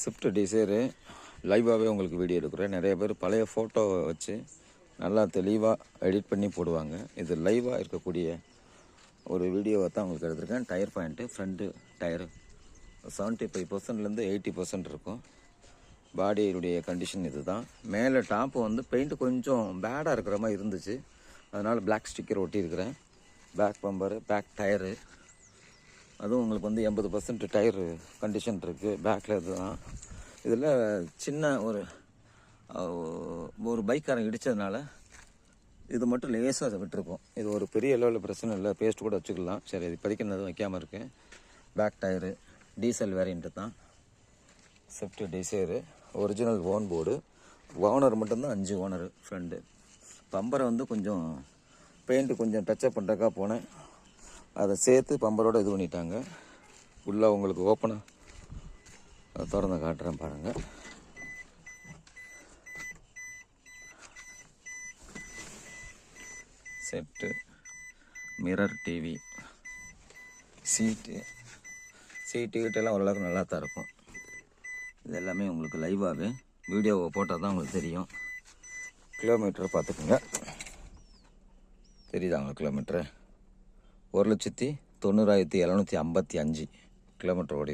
Swift Dzire லைவாகவே உங்களுக்கு video எடுக்கிறேன். நிறைய பேர் பழைய ஃபோட்டோவை வச்சு நல்லா தெளிவாக எடிட் பண்ணி போடுவாங்க. இது லைவாக இருக்கக்கூடிய ஒரு வீடியோவை தான் உங்களுக்கு எடுத்திருக்கேன். டயர் பாயிண்ட்டு ஃப்ரண்ட்டு டயரு 75%லேருந்து 80% இருக்கும். பாடியுடைய கண்டிஷன் இது தான். மேலே டாப்பு வந்து பெயிண்ட்டு கொஞ்சம் பேடாக இருக்கிற மாதிரி இருந்துச்சு, அதனால் பிளாக் ஸ்டிக்கர் ஒட்டியிருக்கிறேன். பேக் பம்பரு, பேக் டயரு அதுவும் உங்களுக்கு வந்து 80% டயர் கண்டிஷன் இருக்குது. பேக்கில் இதுதான். இதில் சின்ன ஒரு பைக்காரன் இடித்ததுனால இது மட்டும் லேசாக அதை விட்டுருக்கோம். இது ஒரு பெரிய லெவலில் பிரச்சனை இல்லை, பேஸ்ட் கூட வச்சுக்கலாம். சரி, இது பதிக்கிறது வைக்காமல் இருக்கேன். பேக் டயரு டீசல் வேரியண்ட்டு தான். Swift Dzire original own board. Owner மட்டும்தான் 5 ஓனரு ஃப்ரெண்டு. பம்பரை வந்து கொஞ்சம் பெயிண்ட்டு கொஞ்சம் டச்சப் பண்ணுறக்கா போனேன், அதை சேர்த்து பம்பரோடு இது பண்ணிட்டாங்க. உள்ளே உங்களுக்கு ஓப்பனாக திறந்து காட்டுறேன் பாருங்கள். செட்டு, மிரர், டிவி, சீட்டு கிட்டெல்லாம் ஓரளவுக்கு நல்லா தான் இருக்கும். இது எல்லாமே உங்களுக்கு லைவாகவே வீடியோவை போட்டால் தான் உங்களுக்கு தெரியும். கிலோமீட்டர் பார்த்துக்குங்க, தெரியுதா உங்களுக்கு கிலோமீட்டரு? 1,90,755 கிலோமீட்டர் ஓடி.